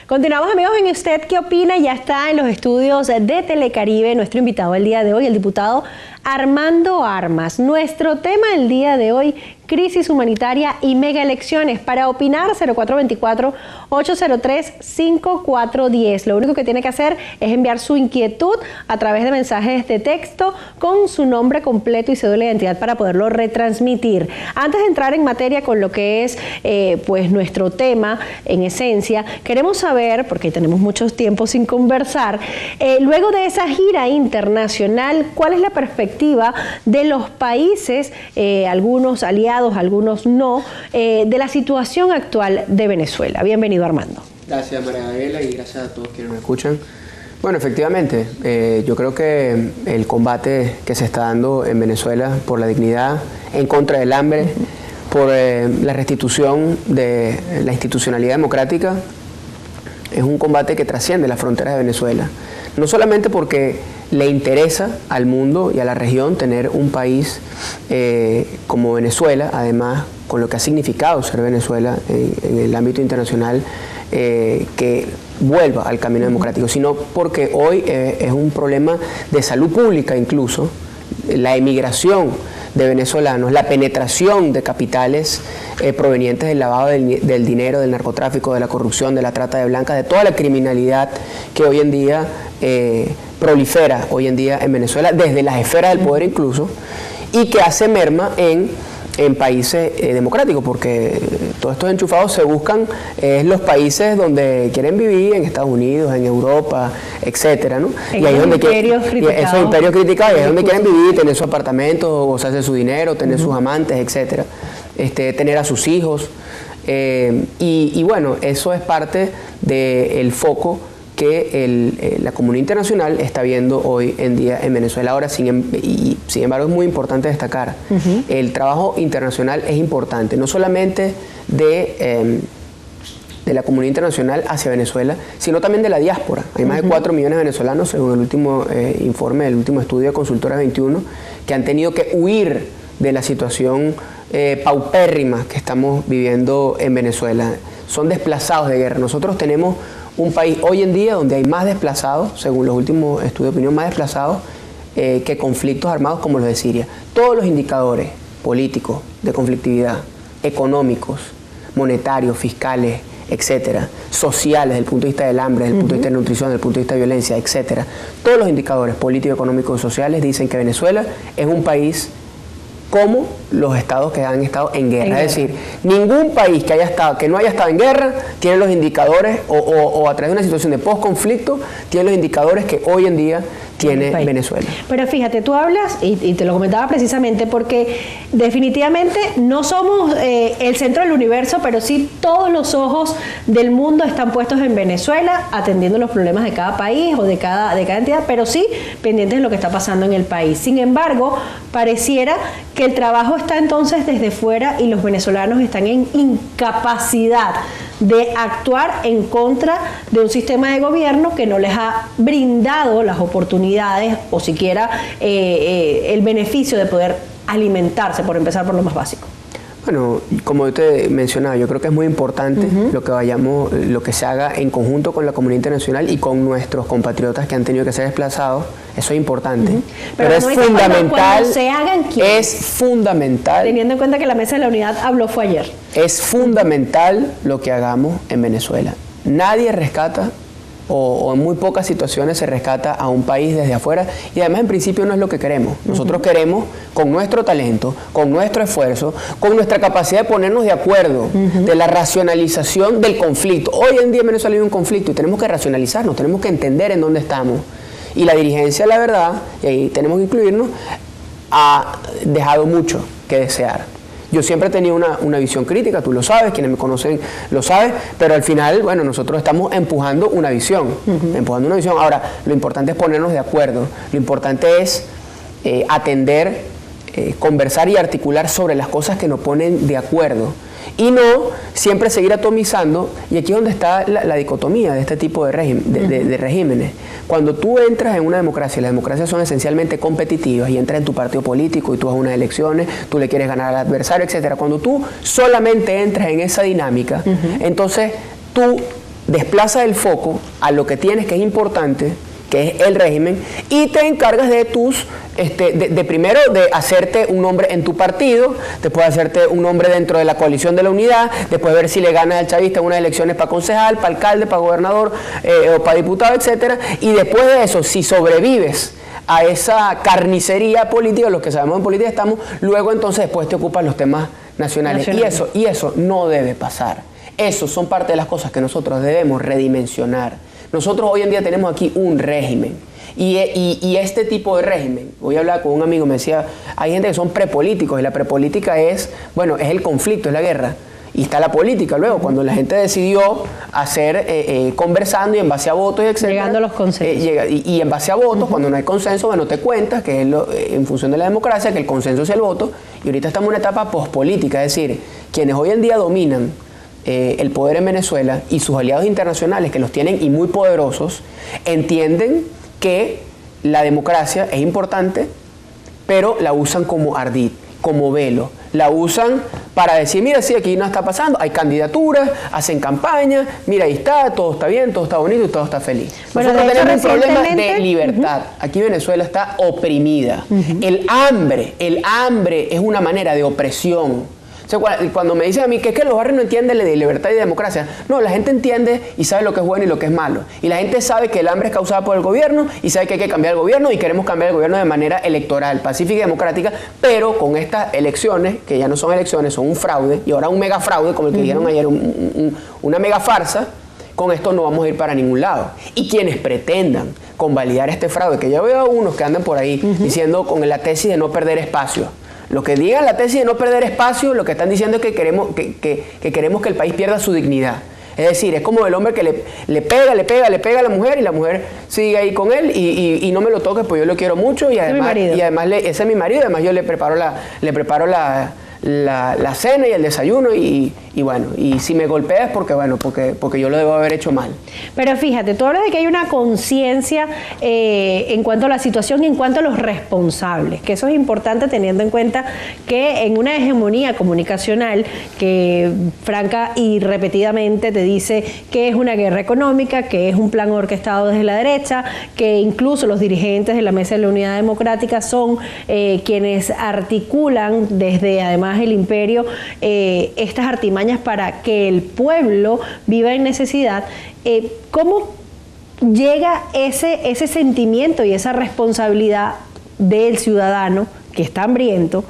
Continuamos, amigos, en ¿Usted qué opina? Ya está en los estudios de Telecaribe nuestro invitado el día de hoy, el diputado Armando Armas. Nuestro tema del día de hoy, crisis humanitaria y mega elecciones. Para opinar, 0424-803-5410. Lo único que tiene que hacer es enviar su inquietud a través de mensajes de texto con su nombre completo y cédula de identidad para poderlo retransmitir. Antes de entrar en materia con lo que es pues nuestro tema en esencia, queremos saber, porque tenemos mucho tiempo sin conversar, luego de esa gira internacional, ¿cuál es la perspectiva de los países, algunos aliados, algunos no, de la situación actual de Venezuela? Bienvenido, Armando. Gracias, María Gabriela, y gracias a todos quienes me escuchan. Bueno, efectivamente, yo creo que el combate que se está dando en Venezuela por la dignidad, en contra del hambre, por la restitución de la institucionalidad democrática, es un combate que trasciende las fronteras de Venezuela. No solamente porque le interesa al mundo y a la región tener un país como Venezuela, además con lo que ha significado ser Venezuela en el ámbito internacional, que vuelva al camino democrático, sino porque hoy es un problema de salud pública incluso, la emigración de venezolanos, la penetración de capitales provenientes del lavado del dinero, del narcotráfico, de la corrupción, de la trata de blancas, de toda la criminalidad que hoy en día prolifera hoy en día en Venezuela, desde las esferas del poder incluso, y que hace merma en países democráticos, porque todos estos enchufados se buscan los países donde quieren vivir, en Estados Unidos, en Europa, etcétera, ¿no? Y ahí es donde esos imperios criticados, y ahí es donde quieren vivir, tener su apartamento, gozarse su dinero, tener sus amantes, etcétera, tener a sus hijos, y bueno, eso es parte del foco que la comunidad internacional está viendo hoy en día en Venezuela. Ahora, sin embargo, es muy importante destacar, el trabajo internacional es importante, no solamente de la comunidad internacional hacia Venezuela, sino también de la diáspora. Hay más de 4 millones de venezolanos, según el último informe, el último estudio de Consultora 21, que han tenido que huir de la situación paupérrima que estamos viviendo en Venezuela. Son desplazados de guerra. Nosotros tenemos un país hoy en día donde hay más desplazados, según los últimos estudios de opinión, más desplazados que conflictos armados como los de Siria. Todos los indicadores políticos de conflictividad, económicos, monetarios, fiscales, etcétera, sociales, desde el punto de vista del hambre, desde el punto de vista de nutrición, desde el punto de vista de violencia, etcétera. Todos los indicadores políticos, económicos y sociales dicen que Venezuela es un país como los estados que han estado en guerra. Es decir, ningún país que no haya estado en guerra tiene los indicadores, o a través de una situación de post-conflicto, tiene los indicadores que hoy en día tiene Venezuela. Pero fíjate, tú hablas, y te lo comentaba precisamente, porque definitivamente no somos el centro del universo, pero sí todos los ojos del mundo están puestos en Venezuela, atendiendo los problemas de cada país o de cada entidad, pero sí pendientes de lo que está pasando en el país. Sin embargo, pareciera que el trabajo está entonces desde fuera y los venezolanos están en incapacidad de actuar en contra de un sistema de gobierno que no les ha brindado las oportunidades o siquiera el beneficio de poder alimentarse, por empezar por lo más básico. Bueno, como yo te mencionaba, yo creo que es muy importante lo que se haga en conjunto con la comunidad internacional y con nuestros compatriotas que han tenido que ser desplazados. Eso es importante. Pero es fundamental. Se hagan, es fundamental. Teniendo en cuenta que la Mesa de la Unidad habló fue ayer. Es fundamental lo que hagamos en Venezuela. Nadie rescata, o en muy pocas situaciones se rescata a un país desde afuera, y además en principio no es lo que queremos. Nosotros queremos, con nuestro talento, con nuestro esfuerzo, con nuestra capacidad de ponernos de acuerdo, de la racionalización del conflicto. Hoy en día en Venezuela hay un conflicto y tenemos que racionalizarnos, tenemos que entender en dónde estamos. Y la dirigencia, la verdad, y ahí tenemos que incluirnos, ha dejado mucho que desear. Yo siempre he tenido una visión crítica, tú lo sabes, quienes me conocen lo saben, pero al final, bueno, nosotros estamos empujando una visión, Ahora, lo importante es ponernos de acuerdo, lo importante es atender, conversar y articular sobre las cosas que nos ponen de acuerdo, y no siempre seguir atomizando, y aquí es donde está la dicotomía de este tipo de regímenes. Cuando tú entras en una democracia, las democracias son esencialmente competitivas, y entras en tu partido político y tú vas a unas elecciones, tú le quieres ganar al adversario, etcétera. Cuando tú solamente entras en esa dinámica, entonces tú desplaza el foco a lo que tienes que es importante, que es el régimen, y te encargas de primero de hacerte un nombre en tu partido, después de hacerte un nombre dentro de la coalición de la unidad, después de ver si le ganas al chavista en unas elecciones para concejal, para alcalde, para gobernador o para diputado, etcétera, y después de eso, si sobrevives a esa carnicería política, los que sabemos en política estamos, luego entonces después te ocupan los temas nacionales. Y eso no debe pasar. Eso son parte de las cosas que nosotros debemos redimensionar. Nosotros hoy en día tenemos aquí un régimen y este tipo de régimen, voy a hablar con un amigo, me decía, hay gente que son prepolíticos y la prepolítica es el conflicto, es la guerra. Y está la política luego, cuando la gente decidió hacer conversando y en base a votos, etc. Llegando a los consensos. Y en base a votos, cuando no hay consenso, bueno, te cuentas que es en función de la democracia, que el consenso es el voto. Y ahorita estamos en una etapa pospolítica, es decir, quienes hoy en día dominan el poder en Venezuela y sus aliados internacionales, que los tienen y muy poderosos, entienden que la democracia es importante, pero la usan como ardid, como velo. La usan para decir, mira, sí, aquí no está pasando, hay candidaturas, hacen campaña, mira, ahí está, todo está bien, todo está bonito y todo está feliz. Bueno, nosotros tenemos un problema de recientemente libertad. Aquí Venezuela está oprimida. El hambre es una manera de opresión. O sea, cuando me dicen a mí que es que los barrios no entienden de libertad y de democracia, no, la gente entiende y sabe lo que es bueno y lo que es malo. Y la gente sabe que el hambre es causada por el gobierno y sabe que hay que cambiar el gobierno y queremos cambiar el gobierno de manera electoral, pacífica y democrática, pero con estas elecciones, que ya no son elecciones, son un fraude, y ahora un mega fraude, como el que dijeron ayer, una mega farsa, con esto no vamos a ir para ningún lado. Y quienes pretendan convalidar este fraude, que ya veo a unos que andan por ahí diciendo con la tesis de no perder espacio. Lo que digan la tesis de no perder espacio, lo que están diciendo es que queremos que el país pierda su dignidad. Es decir, es como el hombre que le pega a la mujer y la mujer sigue ahí con él y no me lo toques pues yo lo quiero mucho y además ese es mi marido, además yo le preparo la cena y el desayuno y bueno, y si me golpeas porque yo lo debo haber hecho mal. Pero fíjate, tú hablas de que hay una conciencia en cuanto a la situación y en cuanto a los responsables, que eso es importante teniendo en cuenta que en una hegemonía comunicacional que franca y repetidamente te dice que es una guerra económica, que es un plan orquestado desde la derecha, que incluso los dirigentes de la Mesa de la Unidad Democrática son quienes articulan desde además el imperio estas artimañas para que el pueblo viva en necesidad. ¿Cómo llega ese sentimiento y esa responsabilidad del ciudadano que está hambriento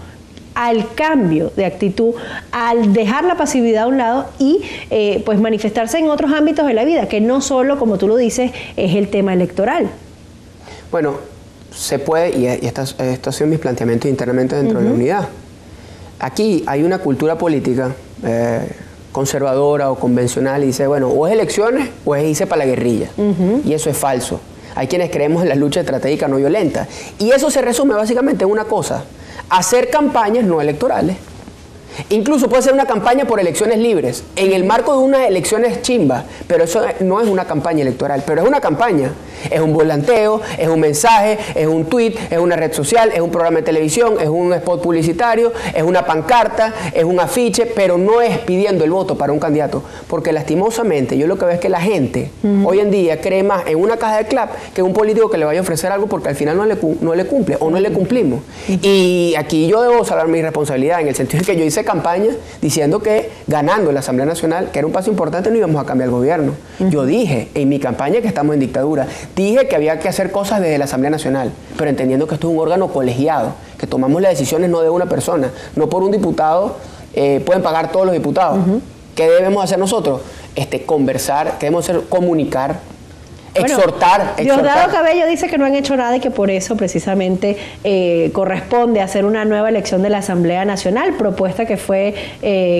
al cambio de actitud, al dejar la pasividad a un lado y pues manifestarse en otros ámbitos de la vida, que no solo, como tú lo dices, es el tema electoral? Bueno, se puede, y estos han sido mis planteamientos internamente dentro de la unidad. Aquí hay una cultura política conservadora o convencional y dice, bueno, o es elecciones o es irse para la guerrilla. Y eso es falso. Hay quienes creemos en la lucha estratégica no violenta. Y eso se resume básicamente en una cosa: hacer campañas no electorales. Incluso puede ser una campaña por elecciones libres, en el marco de unas elecciones chimbas, pero eso no es una campaña electoral, pero es una campaña. Es un volanteo, es un mensaje, es un tweet, es una red social, es un programa de televisión, es un spot publicitario, es una pancarta, es un afiche, pero no es pidiendo el voto para un candidato. Porque lastimosamente yo lo que veo es que la gente hoy en día cree más en una caja de clap que en un político que le vaya a ofrecer algo porque al final no le cumple o no le cumplimos. Y aquí yo debo saber mi responsabilidad en el sentido de que yo hice campaña diciendo que ganando la Asamblea Nacional, que era un paso importante, no íbamos a cambiar el gobierno. Yo dije en mi campaña que estamos en dictadura. Dije que había que hacer cosas desde la Asamblea Nacional, pero entendiendo que esto es un órgano colegiado, que tomamos las decisiones no de una persona, no por un diputado, pueden pagar todos los diputados. ¿Qué debemos hacer nosotros? Conversar, ¿qué debemos hacer? Comunicar, exhortar. Diosdado Cabello dice que no han hecho nada y que por eso precisamente corresponde hacer una nueva elección de la Asamblea Nacional, propuesta que fue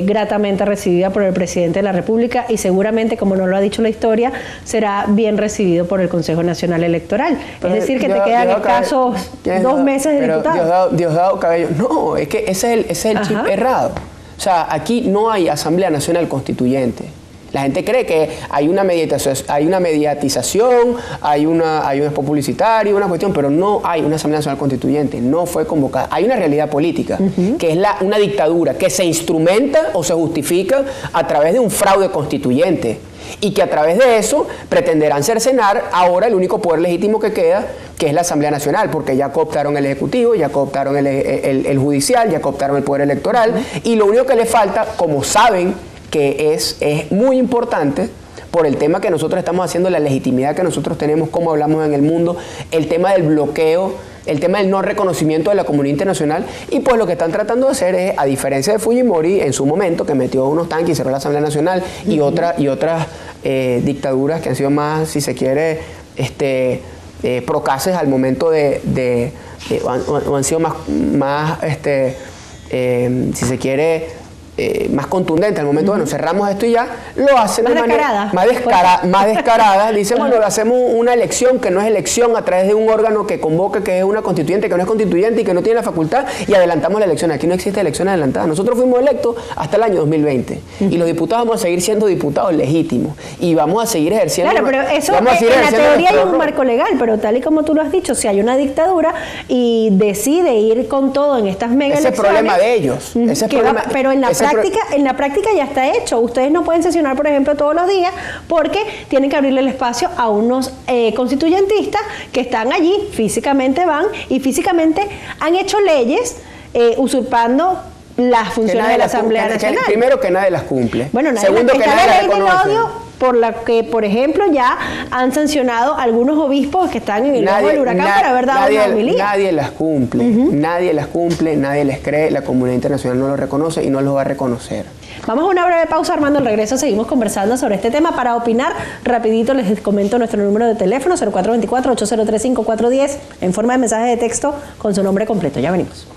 gratamente recibida por el presidente de la República y seguramente, como nos lo ha dicho la historia, será bien recibido por el Consejo Nacional Electoral. Pero es decir, que te quedan escasos 2 meses de diputado. Diosdado Cabello, no, es que ese es el chip errado. O sea, aquí no hay Asamblea Nacional Constituyente. La gente cree que hay una mediatización, hay un spot publicitario, una cuestión, pero no hay una Asamblea Nacional Constituyente, no fue convocada. Hay una realidad política, que es una dictadura que se instrumenta o se justifica a través de un fraude constituyente y que a través de eso pretenderán cercenar ahora el único poder legítimo que queda, que es la Asamblea Nacional, porque ya cooptaron el Ejecutivo, ya cooptaron el Judicial, ya cooptaron el Poder Electoral, y lo único que les falta, como saben que es muy importante por el tema que nosotros estamos haciendo, la legitimidad que nosotros tenemos, cómo hablamos en el mundo, el tema del bloqueo, el tema del no reconocimiento de la comunidad internacional, y pues lo que están tratando de hacer es, a diferencia de Fujimori en su momento, que metió unos tanques y cerró la Asamblea Nacional, y otras dictaduras que han sido más, si se quiere, procaces al momento o han sido más si se quiere, más contundente al momento, bueno, cerramos esto y ya, lo hacen más de manera más descarada, dicen, bueno, hacemos una elección que no es elección a través de un órgano que convoca, que es una constituyente, que no es constituyente y que no tiene la facultad, y adelantamos la elección. Aquí no existe elección adelantada. Nosotros fuimos electos hasta el año 2020 y los diputados vamos a seguir siendo diputados legítimos y vamos a seguir ejerciendo. Claro, pero eso en la teoría hay un marco legal, pero tal y como tú lo has dicho, si hay una dictadura y decide ir con todo en estas mega elecciones, ese es problema de ellos. Pero en la práctica ya está hecho. Ustedes no pueden sesionar, por ejemplo, todos los días porque tienen que abrirle el espacio a unos constituyentistas que están allí, físicamente van y físicamente han hecho leyes usurpando las funciones de la Asamblea Nacional. Primero, que nadie las cumple. Bueno, segundo, que nadie las reconoce. Está la ley del odio, por la que, por ejemplo, ya han sancionado algunos obispos que están en el ojo del huracán por haber dado una homilía. Nadie las cumple, nadie las cumple, nadie les cree, la comunidad internacional no lo reconoce y no lo va a reconocer. Vamos a una breve pausa, Armando. Al regreso seguimos conversando sobre este tema. Para opinar, rapidito les comento nuestro número de teléfono, 0424-803-5410, en forma de mensaje de texto con su nombre completo. Ya venimos.